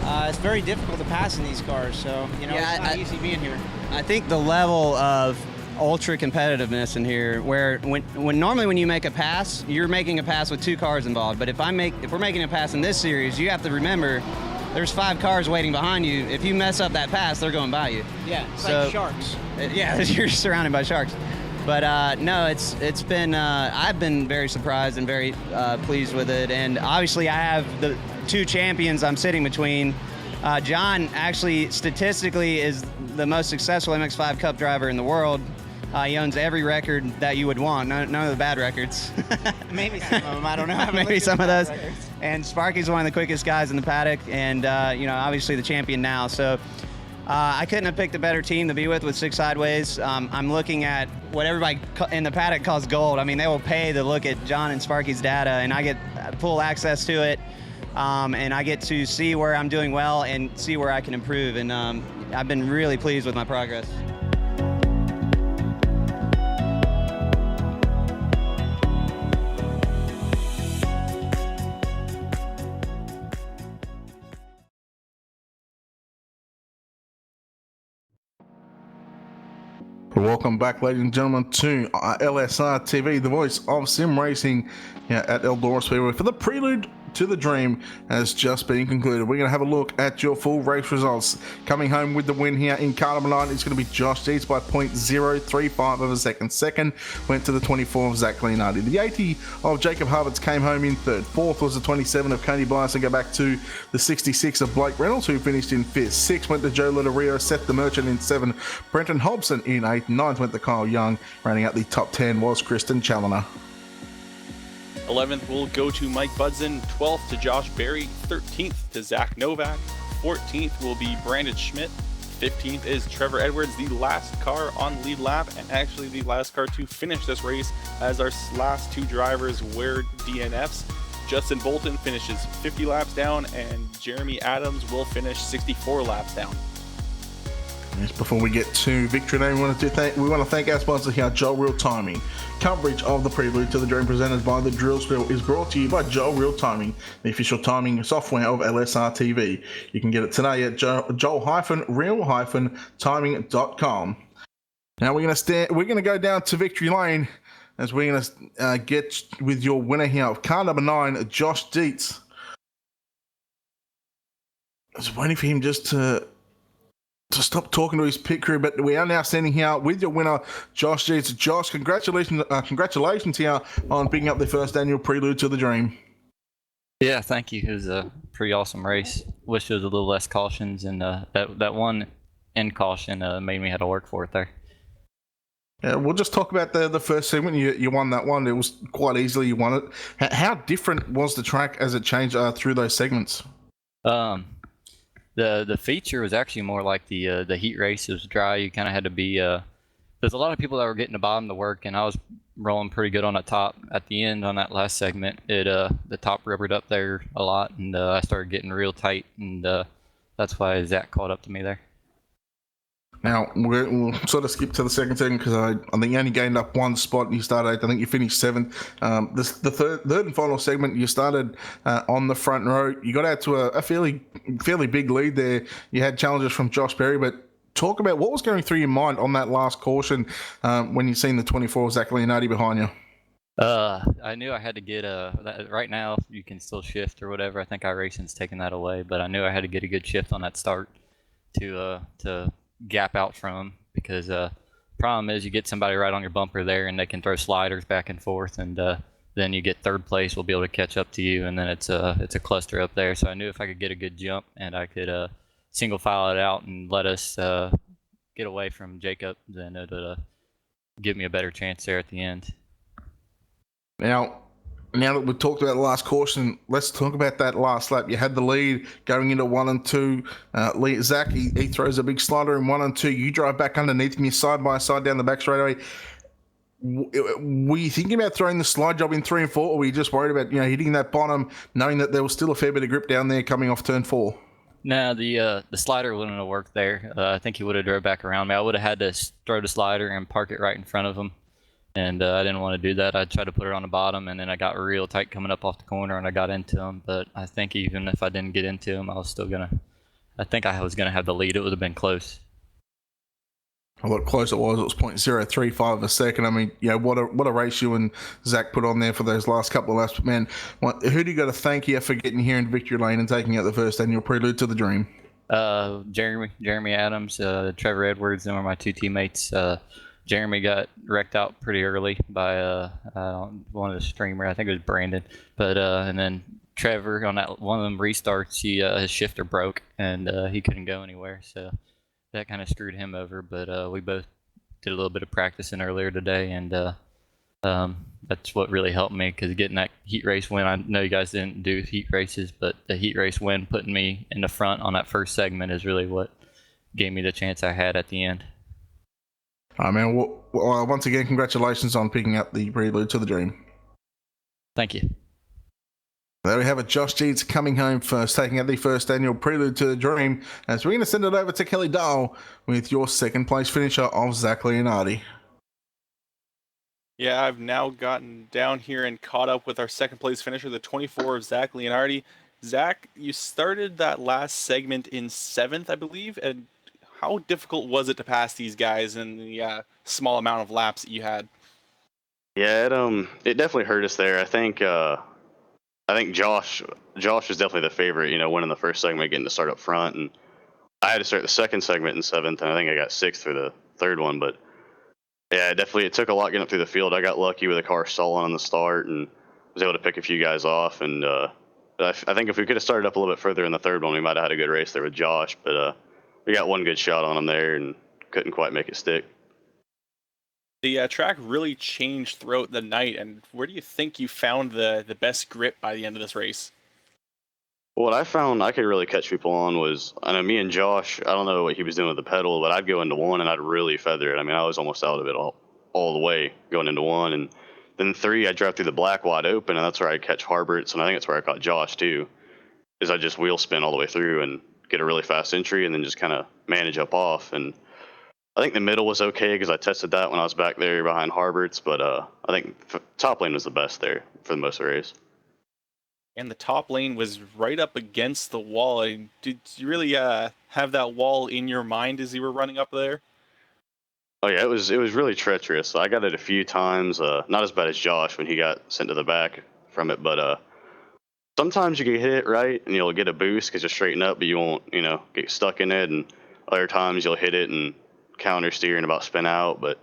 It's very difficult to pass in these cars, so, you know, it's not easy being here. I think the level of ultra competitiveness in here, where when normally when you make a pass, you're making a pass with 2 cars involved. But if we're making a pass in this series, you have to remember there's 5 cars waiting behind you. If you mess up that pass, they're going by you. Yeah, it's like sharks. Yeah, you're surrounded by sharks. But no, it's been I've been very surprised and very pleased with it. And obviously, I have the 2 champions I'm sitting between. John actually statistically is the most successful MX-5 Cup driver in the world. He owns every record that you would want, none of the bad records. Maybe some of them, I don't know. Maybe some of those. And Sparky's one of the quickest guys in the paddock, and you know, obviously the champion now. So I couldn't have picked a better team to be with 6 Sideways. I'm looking at what everybody in the paddock calls gold. I mean, they will pay to look at John and Sparky's data, and I get full access to it. And I get to see where I'm doing well and see where I can improve. And I've been really pleased with my progress. Welcome back, ladies and gentlemen, to LSRTV, the voice of sim racing here at Eldora Speedway. For the Prelude to the Dream has just been concluded. We're going to have a look at your full race results. Coming home with the win here in car number 9 is going to be Josh Dietz by 0.035 of a second. Second went to the 24 of Zach Leonardi. The 80 of Jacob Harvards came home in third. Fourth was the 27 of Cody Blias, and go back to the 66 of Blake Reynolds, who finished in fifth. Sixth went to Joe Lodorio, Seth the Merchant in 7, Brenton Hobson in 8. Ninth went to Kyle Young. Rounding out the top 10 was Kristen Challoner. 11th will go to Mike Budson, 12th to Josh Berry, 13th to Zach Novak, 14th will be Brandon Schmidt, 15th is Trevor Edwards, the last car on lead lap, and actually the last car to finish this race, as our last 2 drivers wear DNFs. Justin Bolton finishes 50 laps down, and Jeremy Adams will finish 64 laps down. Yes, before we get to victory lane, we want to thank our sponsor here, Joel Real Timing. Coverage of the Prelude to the Dream presented by the Drill Spill is brought to you by Joel Real Timing, the official timing software of LSRTV. You can get it today at joel-real-timing.com. Now we're going to go down to victory lane as we're going to get with your winner here of car number 9, Josh Dietz. I was waiting for him just to stop talking to his pit crew, but we are now standing here with your winner, Josh Dietz. Josh, congratulations here on picking up the first annual Prelude to the Dream. Yeah, thank you. It was a pretty awesome race. Wish there was a little less cautions, and that one end caution made me have to work for it there. Yeah, we'll just talk about the first segment. You won that one. It was quite easily you won it. How different was the track as it changed through those segments? The feature was actually more like the heat race. It was dry. You kind of had to be. There's a lot of people that were getting the bottom to work, and I was rolling pretty good on the top. At the end on that last segment, the top rubbered up there a lot, and I started getting real tight, and that's why Zach caught up to me there. Now, we'll sort of skip to the second segment because I think you only gained up 1 spot and you started 8th. I think you finished 7th. The third and final segment, you started on the front row. You got out to a fairly big lead there. You had challenges from Josh Berry, but talk about what was going through your mind on that last caution when you seen the 24 of Zach Leonardi behind you. I knew I had to get right now you can still shift or whatever. I think iRacing's taking that away, but I knew I had to get a good shift on that start to gap out from him, because problem is you get somebody right on your bumper there and they can throw sliders back and forth, and then you get third place, we'll be able to catch up to you, and then it's a cluster up there. So I knew if I could get a good jump and I could single file it out and let us get away from Jacob, then it would give me a better chance there at the end. Now that we've talked about the last caution, let's talk about that last lap. You had the lead going into 1 and 2. Zach, he throws a big slider in 1 and 2. You drive back underneath him, you're side by side down the back straightaway. Were you thinking about throwing the slide job in 3 and 4, or were you just worried about hitting that bottom, knowing that there was still a fair bit of grip down there coming off turn 4? No, the slider wouldn't have worked there. I think he would have drove back around me. I would have had to throw the slider and park it right in front of him. And I didn't want to do that. I tried to put it on the bottom, and then I got real tight coming up off the corner, and I got into him. But I think even if I didn't get into him, I was gonna have the lead. It would have been close. A lot closer it was. It was 0.035 of a second. I mean, what a race you and Zach put on there for those last couple of laps. But man, who do you got to thank you for getting here in victory lane and taking out the first annual Prelude to the Dream? Jeremy Adams, Trevor Edwards, and were my 2 teammates. Jeremy got wrecked out pretty early by one of the streamer. I think it was Brandon. But and then Trevor, on that one of them restarts, his shifter broke and he couldn't go anywhere. So that kind of screwed him over. But we both did a little bit of practicing earlier today, and that's what really helped me, because getting that heat race win. I know you guys didn't do heat races, but the heat race win, putting me in the front on that first segment, is really what gave me the chance I had at the end. All right, man. Well, once again, congratulations on picking up the Prelude to the Dream. Thank you. There we have it. Josh Jeets coming home first, taking out the first annual Prelude to the Dream. As we're going to send it over to Kelly Dahl with your second place finisher of Zach Leonardi. Yeah, I've now gotten down here and caught up with our second place finisher, the 24 of Zach Leonardi. Zach, you started that last segment in 7th, I believe, and how difficult was it to pass these guys in the small amount of laps that you had? Yeah, it definitely hurt us there. I think Josh was definitely the favorite, winning the first segment, getting to start up front, and I had to start the second segment in 7th, and I think I got 6th for the third one. But yeah, it took a lot getting up through the field. I got lucky with the car stalling on the start and was able to pick a few guys off. And I think if we could have started up a little bit further in the third one, we might have had a good race there with Josh. But we got one good shot on him there and couldn't quite make it stick. The track really changed throughout the night, and where do you think you found the best grip by the end of this race? What I found I could really catch people on was, I know me and Josh, I don't know what he was doing with the pedal, but I'd go into 1 and I'd really feather it. I mean, I was almost out of it all the way going into 1. And then 3, I'd drive through the black wide open, and that's where I'd catch Harberts, and I think that's where I caught Josh too, is I just wheel spin all the way through and get a really fast entry and then just kind of manage up off. And I think the middle was okay because I tested that when I was back there behind Harberts, but I think top lane was the best there for the most of the race. And the top lane was right up against the wall. Did you really have that wall in your mind as you were running up there? Oh yeah, it was really treacherous. I got it a few times, not as bad as Josh when he got sent to the back from it, but sometimes you get hit right and you'll get a boost because you straighten up, but you won't, get stuck in it. And other times you'll hit it and counter steer and about spin out. But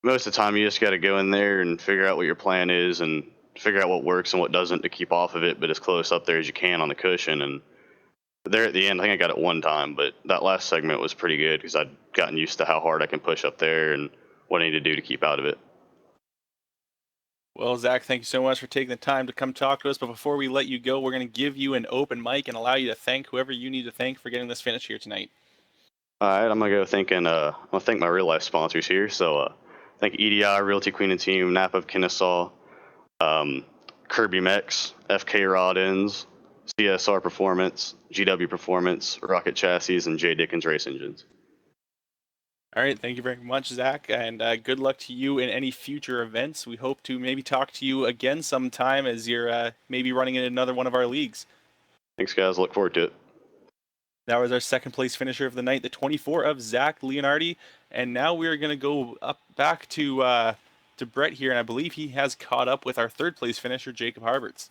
most of the time you just got to go in there and figure out what your plan is and figure out what works and what doesn't to keep off of it, but as close up there as you can on the cushion. And there at the end, I think I got it one time, but that last segment was pretty good because I'd gotten used to how hard I can push up there and what I need to do to keep out of it. Well, Zach, thank you so much for taking the time to come talk to us. But before we let you go, we're going to give you an open mic and allow you to thank whoever you need to thank for getting this finish here tonight. All right, I'm going to go thinking, I'll thank my real life sponsors here. So thank EDI, Realty Queen and Team, Napa of Kennesaw, Kirby Mex, FK Rod Ends, CSR Performance, GW Performance, Rocket Chassis, and J. Dickens Race Engines. All right, thank you very much, Zach, and good luck to you in any future events. We hope to maybe talk to you again sometime as you're maybe running in another one of our leagues. Thanks, guys. Look forward to it. That was our second place finisher of the night, the 24 of Zach Leonardi, and now we're going to go up back to Brett here, and I believe he has caught up with our third place finisher, Jacob Harberts.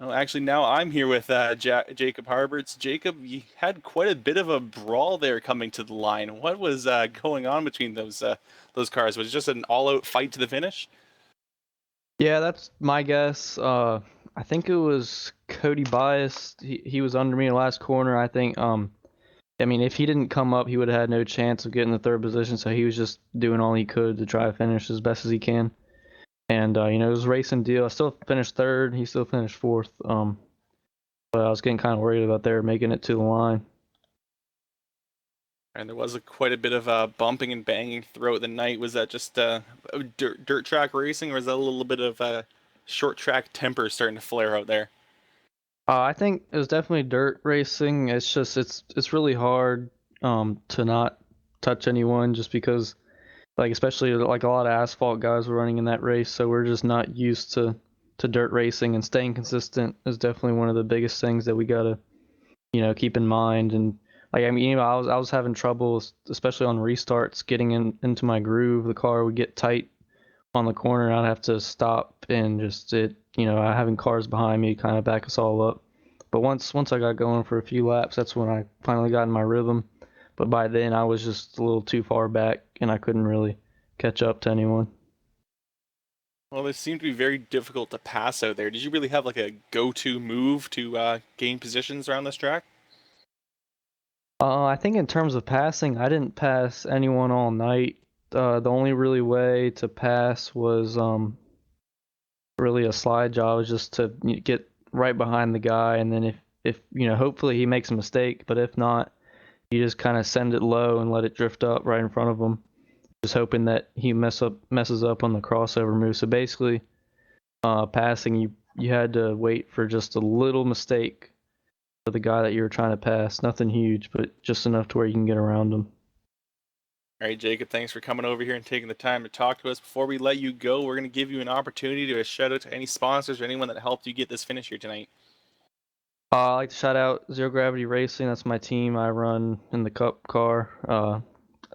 Well, actually, now I'm here with Jacob Harberts. Jacob, you had quite a bit of a brawl there coming to the line. What was going on between those cars? Was it just an all-out fight to the finish? Yeah, that's my guess. I think it was Cody Bias. He was under me in the last corner. I think. I mean, if he didn't come up, he would have had no chance of getting the third position. So he was just doing all he could to try to finish as best as he can. And it was a racing deal. I still finished third. He still finished fourth. But I was getting kind of worried about their making it to the line. And there was quite a bit of bumping and banging throughout the night. Was that just dirt track racing, or was that a little bit of short track temper starting to flare out there? I think it was definitely dirt racing. It's just it's really hard to not touch anyone, just because, like, especially like a lot of asphalt guys were running in that race, so we're just not used to dirt racing, and staying consistent is definitely one of the biggest things that we gotta keep in mind. And like, I mean, I was having trouble, especially on restarts, getting into my groove. The car would get tight on the corner, and I'd have to stop and just having cars behind me kind of back us all up. But once I got going for a few laps, that's when I finally got in my rhythm. But by then I was just a little too far back, and I couldn't really catch up to anyone. Well, it seemed to be very difficult to pass out there. Did you really have like a go-to move to gain positions around this track? I think in terms of passing, I didn't pass anyone all night. The only really way to pass was really a slide job, was just to get right behind the guy, and then if hopefully he makes a mistake, but if not, you just kind of send it low and let it drift up right in front of him, just hoping that he messes up on the crossover move. So basically, passing, you had to wait for just a little mistake for the guy that you were trying to pass. Nothing huge, but just enough to where you can get around him. All right, Jacob, thanks for coming over here and taking the time to talk to us. Before we let you go, we're going to give you an opportunity to shout out to any sponsors or anyone that helped you get this finish here tonight. I'd like to shout out Zero Gravity Racing. That's my team. I run in the Cup car.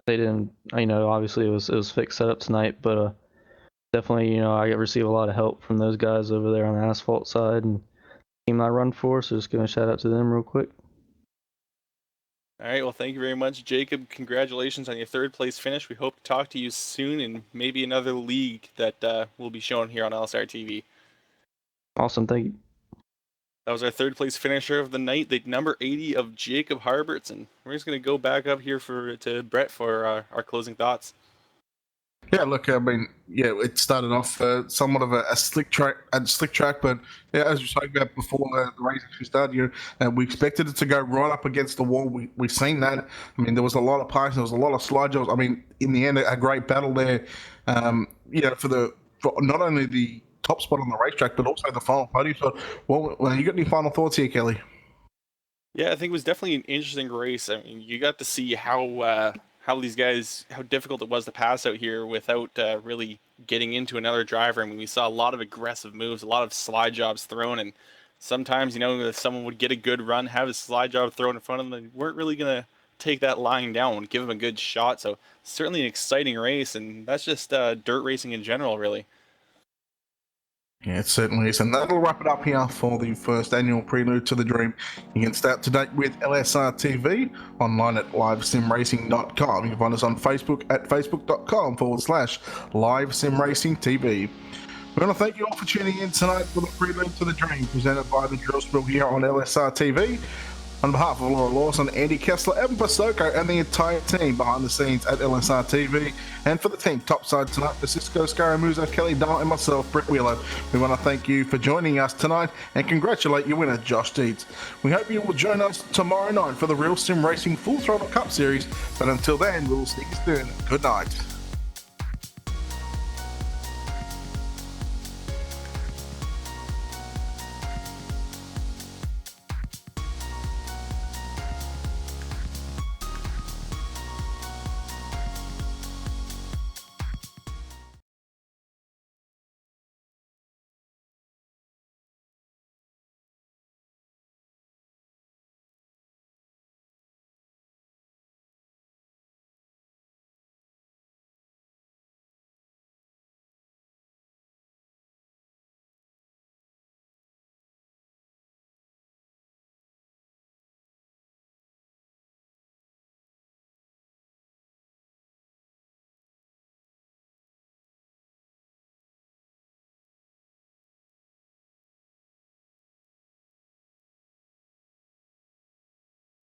They didn't, obviously it was fixed setup tonight, but definitely, I receive a lot of help from those guys over there on the asphalt side, and the team I run for, so just going to shout out to them real quick. All right, well, thank you very much, Jacob. Congratulations on your third place finish. We hope to talk to you soon in maybe another league that will be shown here on LSRTV. Awesome, thank you. That was our third place finisher of the night, the number 80 of Jacob Harberts, and we're just going to go back up here to Brett for our closing thoughts. Yeah, look, I mean, it started off somewhat of a slick track, but yeah, as we spoke about before the race actually started, we expected it to go right up against the wall. We've seen that. I mean, there was a lot of passing, there was a lot of slide jobs. I mean, in the end, a great battle there. For not only the top spot on the racetrack, but also the final podium spot. Well, you got any final thoughts here, Kelly? Yeah, I think it was definitely an interesting race. I mean, you got to see how difficult it was to pass out here without really getting into another driver. I mean, we saw a lot of aggressive moves, a lot of slide jobs thrown, and sometimes, if someone would get a good run, have a slide job thrown in front of them, they weren't really going to take that line down, give them a good shot. So certainly an exciting race, and that's just dirt racing in general, really. Yeah, it certainly is. And that'll wrap it up here for the first annual Prelude to the Dream. You can stay up to date with LSRTV online at livesimracing.com. You can find us on Facebook at facebook.com/livesimracingtv. We want to thank you all for tuning in tonight for the Prelude to the Dream, presented by the Drill Spill here on LSRTV. On behalf of Laura Lawson, Andy Kessler, Evan Pasoko, and the entire team behind the scenes at LSRTV, and for the team topside tonight, Francisco Scaramuza, Kelly Dahl, and myself, Brett Wheeler, we want to thank you for joining us tonight and congratulate your winner, Josh Deeds. We hope you will join us tomorrow night for the Real Sim Racing Full Throttle Cup Series, but until then, we'll see you soon. Good night.